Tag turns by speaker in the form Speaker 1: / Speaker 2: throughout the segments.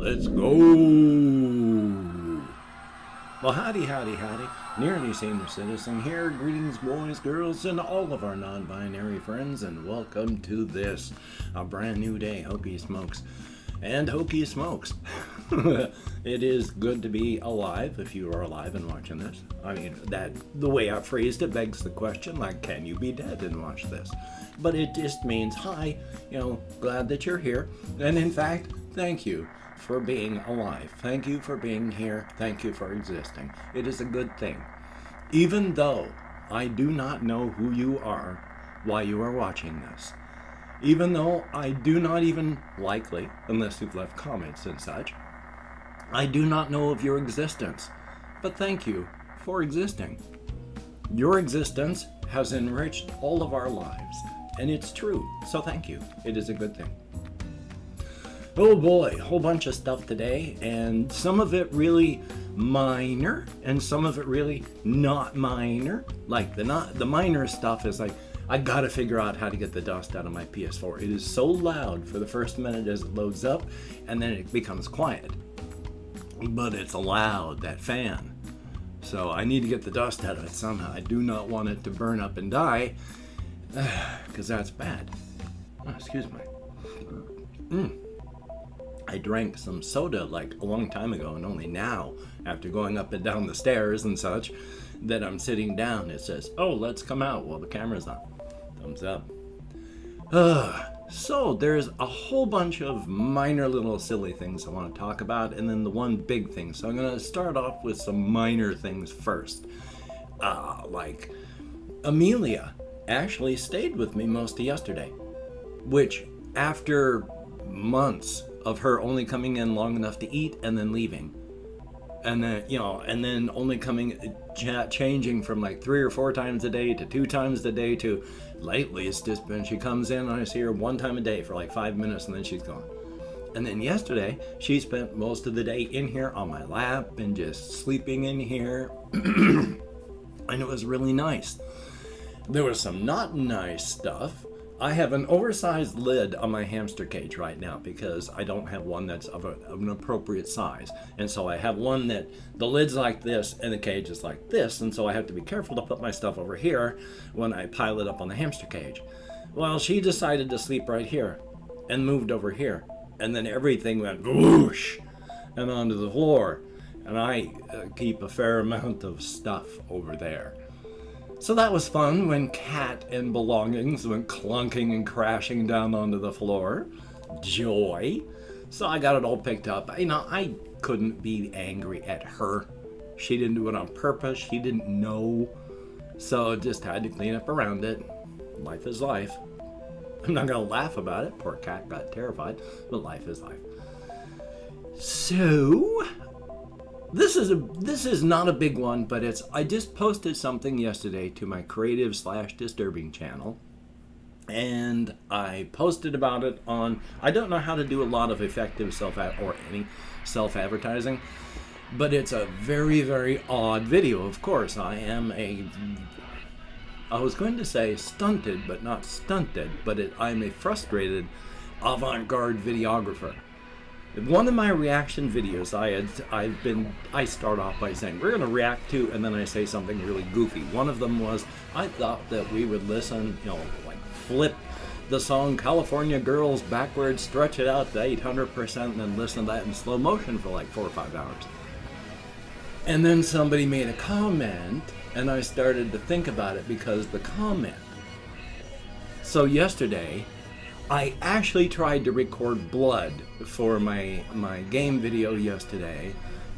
Speaker 1: Let's go. Well, howdy, howdy, howdy. Nearly Senior Citizen here. Greetings, boys, girls, and all of our non-binary friends, and welcome to this, a brand new day. Hokey smokes. And Hokey smokes. It is good to be alive, if you are alive and watching this. I mean, the way I phrased it begs the question, like, can you be dead and watch this? But it just means, hi, glad that you're here. And in fact, thank you for being alive. Thank you for being here. Thank you for existing. It is a good thing. Even though I do not know who you are while you are watching this. Even though I do not even likely, unless you've left comments and such, I do not know of your existence. But thank you for existing. Your existence has enriched all of our lives. And it's true. So thank you. It is a good thing. Oh boy, whole bunch of stuff today, and some of it really minor, and some of it really not minor. Like the minor stuff is like, I gotta figure out how to get the dust out of my PS4. It is so loud for the first minute as it loads up, and then it becomes quiet. But it's loud, that fan. So I need to get the dust out of it somehow. I do not want it to burn up and die, because that's bad. Oh, excuse me. I drank some soda like a long time ago, and only now, after going up and down the stairs and such, that I'm sitting down, it says, oh, let's come out while the camera's on. Thumbs up. So there's a whole bunch of minor little silly things I want to talk about, and then the one big thing. So I'm going to start off with some minor things first. Like Amelia actually stayed with me most of yesterday, which after months of her only coming in long enough to eat and then leaving, and then and then only changing from like 3 or 4 times a day to 2 times a day to lately it's just been she comes in and I see her 1 time a day for like 5 minutes and then she's gone. And then yesterday she spent most of the day in here on my lap and just sleeping in here and it was really nice. There was some not nice stuff. I have an oversized lid on my hamster cage right now because I don't have one that's of an appropriate size. And so I have one that the lid's like this and the cage is like this. And so I have to be careful to put my stuff over here when I pile it up on the hamster cage. Well, she decided to sleep right here and moved over here. And then everything went whoosh and onto the floor. And I keep a fair amount of stuff over there. So that was fun when cat and belongings went clunking and crashing down onto the floor. Joy. So I got it all picked up. I couldn't be angry at her. She didn't do it on purpose. She didn't know. So just had to clean up around it. Life is life. I'm not going to laugh about it. Poor cat got terrified. But life is life. So This is not a big one, but I just posted something yesterday to my creative/disturbing channel, and I posted about it on, I don't know how to do a lot of effective any self-advertising, but it's a very, very odd video. Of course, I was going to say stunted, but not stunted, but I'm a frustrated avant-garde videographer. One of my reaction videos, I start off by saying, we're going to react to, and then I say something really goofy. One of them was, I thought that we would listen, like flip the song California Girls backwards, stretch it out to 800%, and then listen to that in slow motion for like 4 or 5 hours. And then somebody made a comment, and I started to think about it because the comment. So yesterday, I actually tried to record blood for my game video yesterday,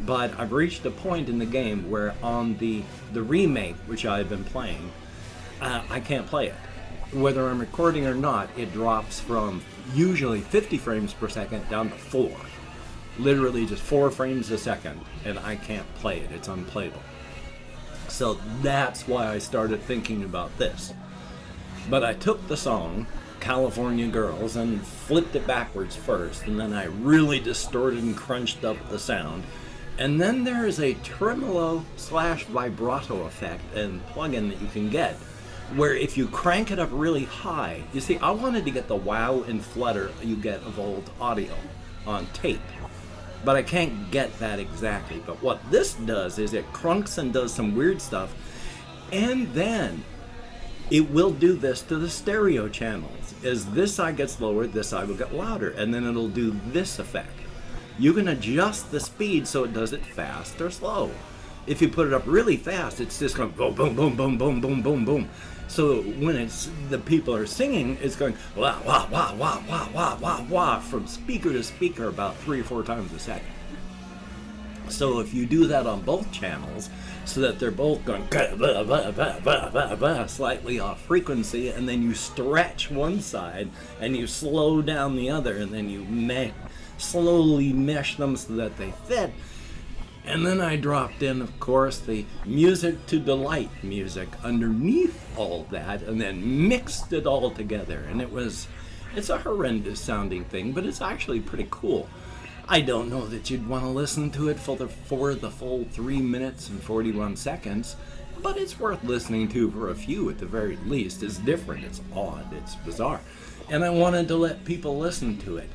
Speaker 1: but I've reached a point in the game where on the remake, which I've been playing, I can't play it. Whether I'm recording or not, it drops from usually 50 frames per second down to 4. Literally just 4 frames a second, and I can't play it. It's unplayable. So that's why I started thinking about this. But I took the song California Girls and flipped it backwards first, and then I really distorted and crunched up the sound. And then there is a tremolo/vibrato effect and plugin that you can get where if you crank it up really high, you see, I wanted to get the wow and flutter you get of old audio on tape. but I can't get that exactly. But what this does is it crunks and does some weird stuff, and then it will do this to the stereo channels. As this side gets lower, this side will get louder, and then it'll do this effect. You can adjust the speed so it does it fast or slow. If you put it up really fast, it's just going boom, boom, boom, boom, boom, boom, boom, boom. So when it's the people are singing, it's going wah, wah, wah, wah, wah, wah, wah, wah, from speaker to speaker about 3 or 4 times a second. So if you do that on both channels, so that they're both going blah, blah, blah, blah, blah, blah, slightly off frequency, and then you stretch one side and you slow down the other, and then you slowly mesh them so that they fit. And then I dropped in, of course, the music to delight music underneath all that, and then mixed it all together. And it's a horrendous sounding thing, but it's actually pretty cool. I don't know that you'd want to listen to it for the full 3 minutes and 41 seconds, but it's worth listening to for a few at the very least. It's different, it's odd, it's bizarre. And I wanted to let people listen to it,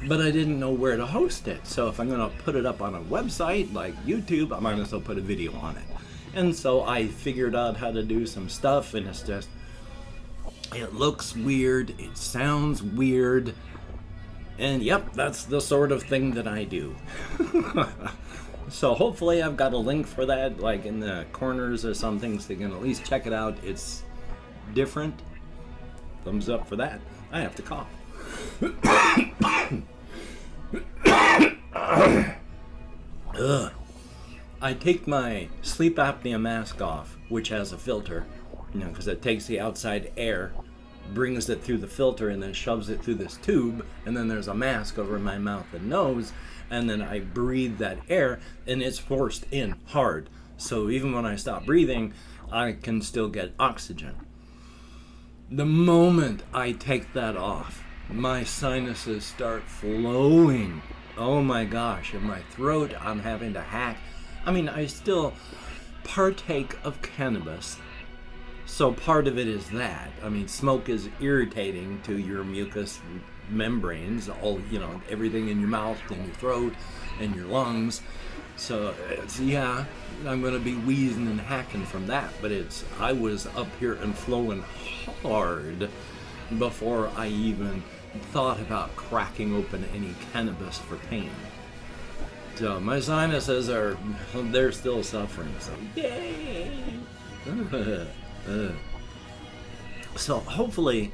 Speaker 1: but I didn't know where to host it. So if I'm going to put it up on a website like YouTube, I might as well put a video on it. And so I figured out how to do some stuff, and it looks weird, it sounds weird, and yep, that's the sort of thing that I do. So hopefully I've got a link for that, like in the corners or something, so you can at least check it out. It's different. Thumbs up for that. I have to cough. I take my sleep apnea mask off, which has a filter, because it takes the outside air, brings it through the filter, and then shoves it through this tube, and then there's a mask over my mouth and nose, and then I breathe that air, and it's forced in hard. So even when I stop breathing, I can still get oxygen. The moment I take that off, my sinuses start flowing. Oh my gosh, in my throat, I'm having to hack. I mean, I still partake of cannabis, so part of it is that. I mean, smoke is irritating to your mucous membranes, everything in your mouth and your throat and your lungs. So yeah, I'm going to be wheezing and hacking from that, but I was up here and flowing hard before I even thought about cracking open any cannabis for pain. So my sinuses they're still suffering, so yay! So hopefully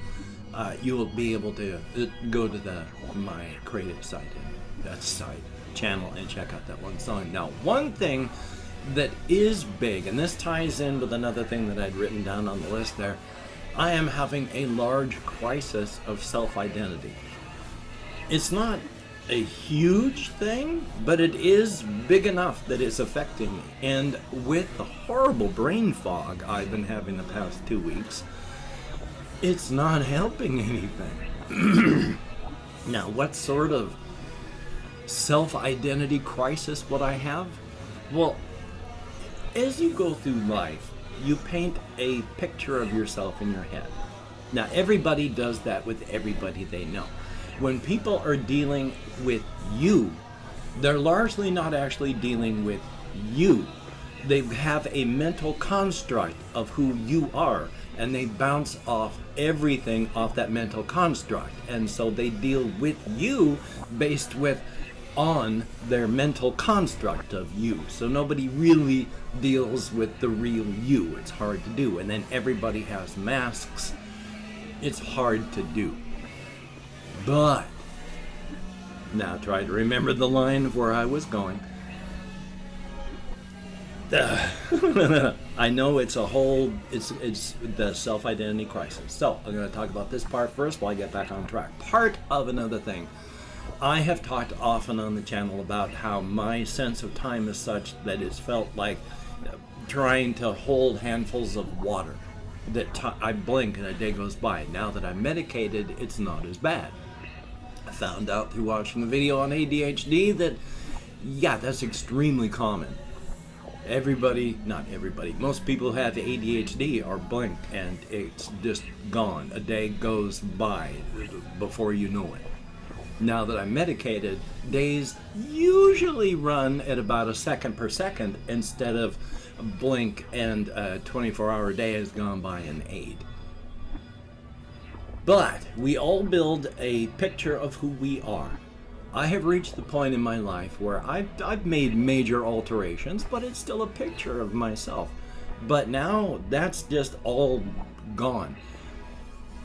Speaker 1: you will be able to go to my creative site channel and check out that one song. Now, one thing that is big, and this ties in with another thing that I'd written down on the list there, I am having a large crisis of self-identity. It's not a huge thing, but it is big enough that it's affecting me. And with the horrible brain fog I've been having the past 2 weeks, it's not helping anything. Now, what sort of self-identity crisis would I have? Well, as you go through life, you paint a picture of yourself in your head. Now, everybody does that with everybody they know. When people are dealing with you, they're largely not actually dealing with you. They have a mental construct of who you are, and they bounce off everything off that mental construct. And so they deal with you based on their mental construct of you. So nobody really deals with the real you. It's hard to do. And then everybody has masks. It's hard to do. But now try to remember the line of where I was going. I know it's the self-identity crisis. So I'm going to talk about this part first while I get back on track. Part of another thing. I have talked often on the channel about how my sense of time is such that it's felt like trying to hold handfuls of water. I blink and a day goes by. Now that I'm medicated, it's not as bad. I found out through watching the video on ADHD that, yeah, that's extremely common. Not everybody, most people who have ADHD are blink and it's just gone. A day goes by before you know it. Now that I'm medicated, days usually run at about a second per second instead of a blink and a 24-hour day has gone by in 8. But we all build a picture of who we are. I have reached the point in my life where I've made major alterations, but it's still a picture of myself. But now that's just all gone.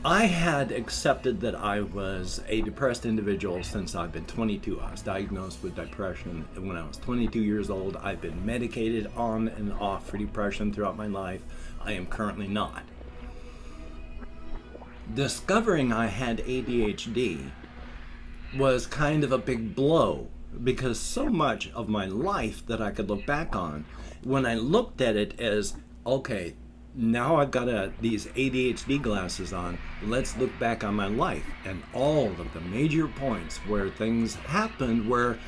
Speaker 1: I had accepted that I was a depressed individual since I've been 22. I was diagnosed with depression when I was 22 years old. I've been medicated on and off for depression throughout my life. I am currently not. Discovering I had ADHD was kind of a big blow, because so much of my life that I could look back on, when I looked at it as, okay, now I've got these ADHD glasses on, let's look back on my life and all of the major points where things happened where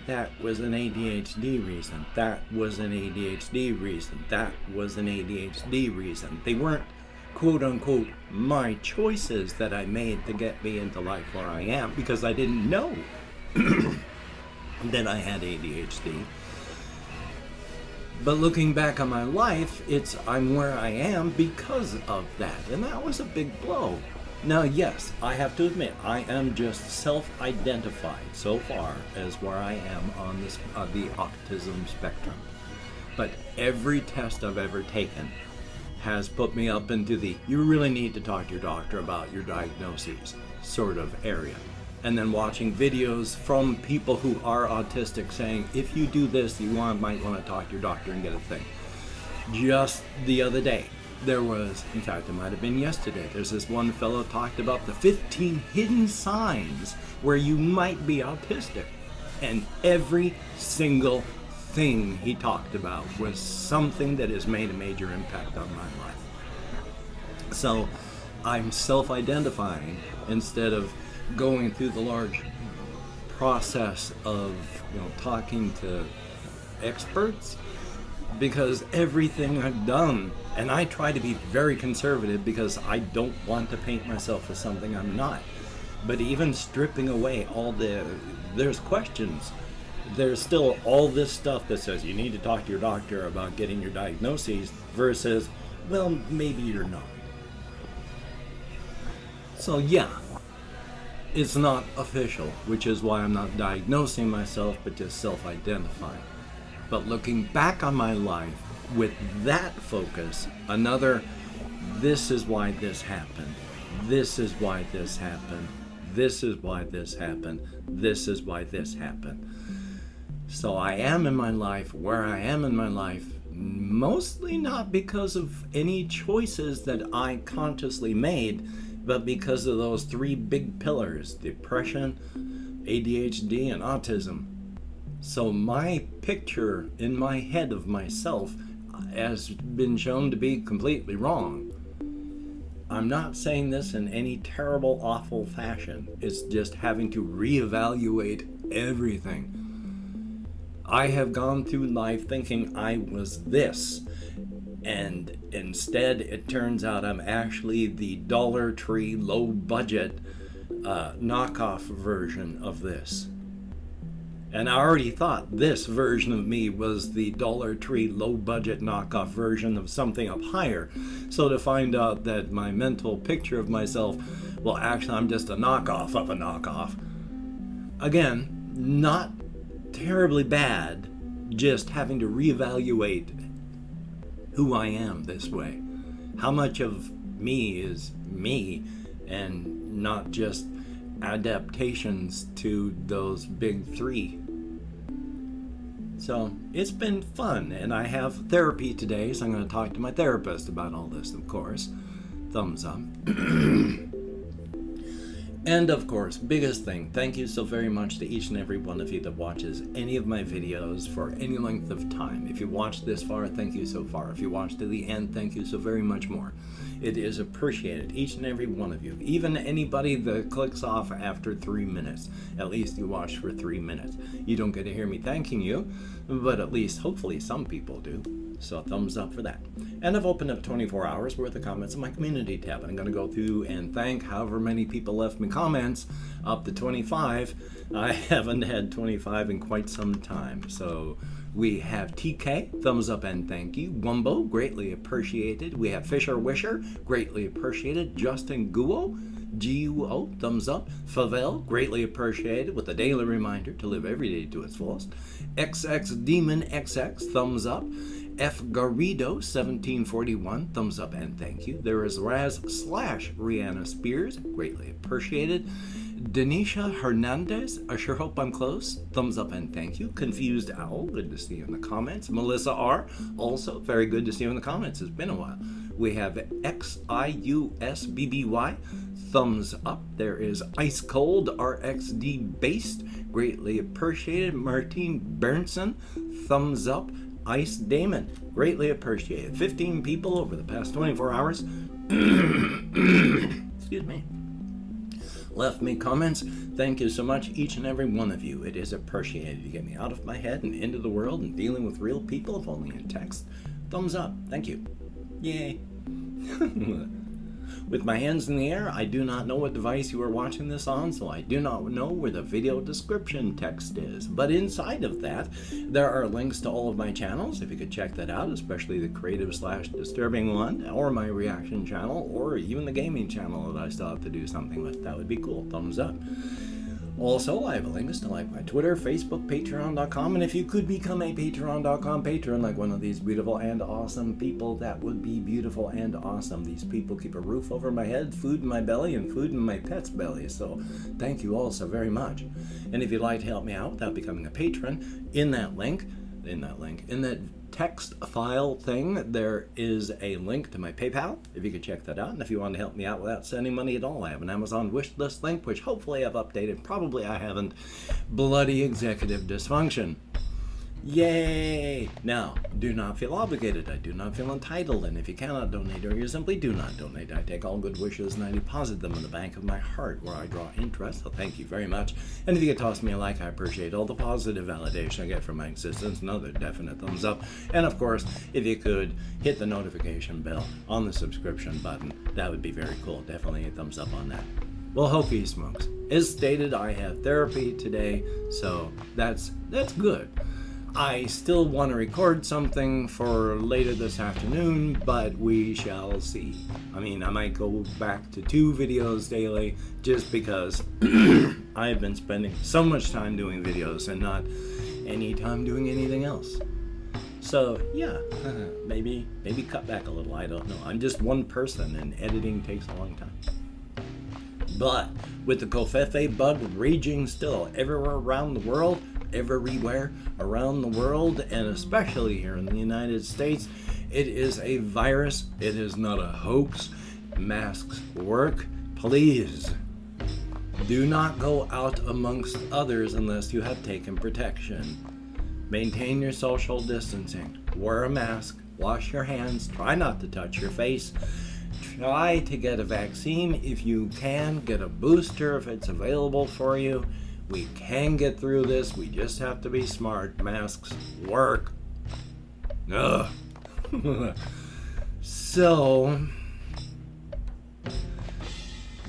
Speaker 1: that was an ADHD reason, that was an ADHD reason, that was an ADHD reason. They weren't quote unquote my choices that I made to get me into life where I am, because I didn't know that I had ADHD. But looking back on my life, I'm where I am because of that, and that was a big blow. Now, yes, I have to admit, I am just self-identified so far as where I am on the autism spectrum. But every test I've ever taken has put me up into the you really need to talk to your doctor about your diagnoses sort of area. And then watching videos from people who are autistic saying, if you do this, you might want to talk to your doctor and get a thing. Just the other day, there was, in fact, it might have been yesterday, there's this one fellow talked about the 15 hidden signs where you might be autistic. And every single thing he talked about was something that has made a major impact on my life. So I'm self-identifying instead of going through the large process of talking to experts, because everything I've done, and I try to be very conservative because I don't want to paint myself as something I'm not, but even stripping away there's questions, there's still all this stuff that says you need to talk to your doctor about getting your diagnoses versus, well, maybe you're not. So yeah, it's not official, which is why I'm not diagnosing myself, but just self-identifying. But looking back on my life with that focus, this is why this happened, this is why this happened, this is why this happened, this is why this happened. So I am in my life where I am in my life, mostly not because of any choices that I consciously made, but because of those 3 big pillars: depression, ADHD, and autism. So my picture in my head of myself has been shown to be completely wrong. I'm not saying this in any terrible, awful fashion. It's just having to reevaluate everything. I have gone through life thinking I was this, and instead it turns out I'm actually the Dollar Tree low budget knockoff version of this. And I already thought this version of me was the Dollar Tree low budget knockoff version of something up higher. So to find out that my mental picture of myself, well, actually I'm just a knockoff of a knockoff. Again, not terribly bad, just having to reevaluate who I am this way. How much of me is me and not just adaptations to those big 3. So it's been fun, and I have therapy today, so I'm going to talk to my therapist about all this, of course. Thumbs up. And of course, biggest thing, thank you so very much to each and every one of you that watches any of my videos for any length of time. If you watched this far, thank you so far. If you watched to the end, thank you so very much more. It is appreciated, each and every one of you. Even anybody that clicks off after 3 minutes. At least you watched for 3 minutes. You don't get to hear me thanking you, but at least hopefully some people do. So a thumbs up for that. And I've opened up 24 hours worth of comments in my community tab. I'm going to go through and thank however many people left me comments up to 25. I haven't had 25 in quite some time. So we have TK, thumbs up and thank you. Wumbo, greatly appreciated. We have Fisher Wisher, greatly appreciated. Justin Guo, GUO, thumbs up. Favel, greatly appreciated, with a daily reminder to live every day to its fullest. XX Demon XX, thumbs up. F. Garrido, 1741, thumbs up and thank you. There is Raz/Rihanna Spears, greatly appreciated. Denisha Hernandez, I sure hope I'm close, thumbs up and thank you. Confused Owl, good to see you in the comments. Melissa R, also very good to see you in the comments. It's been a while. We have XIUSBBY, thumbs up. There is Ice Cold RXD Based, greatly appreciated. Martine Bernson, thumbs up. Ice Damon, greatly appreciated. 15 people over the past 24 hours. Excuse me. Left me comments. Thank you so much, each and every one of you. It is appreciated. You get me out of my head and into the world and dealing with real people, if only in text. Thumbs up. Thank you. Yay. With my hands in the air, I do not know what device you are watching this on, so I do not know where the video description text is. But inside of that, there are links to all of my channels, if you could check that out, especially the creative/disturbing one, or my reaction channel, or even the gaming channel that I still have to do something with. That would be cool. Thumbs up. Also, I have links to like my Twitter, Facebook, Patreon.com, and if you could become a Patreon.com patron like one of these beautiful and awesome people, that would be beautiful and awesome. These people keep a roof over my head, food in my belly, and food in my pet's belly, so thank you all so very much. And if you'd like to help me out without becoming a patron, in that text file thing, there is a link to my PayPal, if you could check that out. And if you want to help me out without sending money at all, I have an Amazon wish list link, which hopefully I've updated. Probably I haven't. Bloody executive dysfunction. Yay! Now, do not feel obligated. I do not feel entitled. And if you cannot donate or you simply do not donate, I take all good wishes and I deposit them in the bank of my heart where I draw interest. So thank you very much. And if you could toss me a like, I appreciate all the positive validation I get from my existence. Another definite thumbs up. And of course, if you could hit the notification bell on the subscription button, that would be very cool. Definitely a thumbs up on that. Well, Hokey smokes. As stated, I have therapy today, so that's good. I still want to record something for later this afternoon, but we shall see. I mean, I might go back to 2 videos daily just because I've been spending so much time doing videos and not any time doing anything else. So, yeah, maybe cut back a little, I don't know. I'm just one person and editing takes a long time. But with the Covfefe bug raging still everywhere around the world, everywhere around the world, and especially here in the United States, it is a virus. It is not a hoax. Masks work. Please do not go out amongst others unless you have taken protection. Maintain your social distancing. Wear a mask. Wash your hands. Try not to touch your face. Try to get a vaccine if you can. Get a booster if it's available for you. We can get through this. We just have to be smart. Masks work. Ugh. So,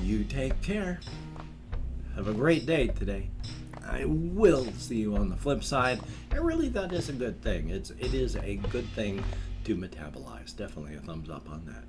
Speaker 1: you take care. Have a great day today. I will see you on the flip side. And really, that is a good thing. It is a good thing to metabolize. Definitely a thumbs up on that.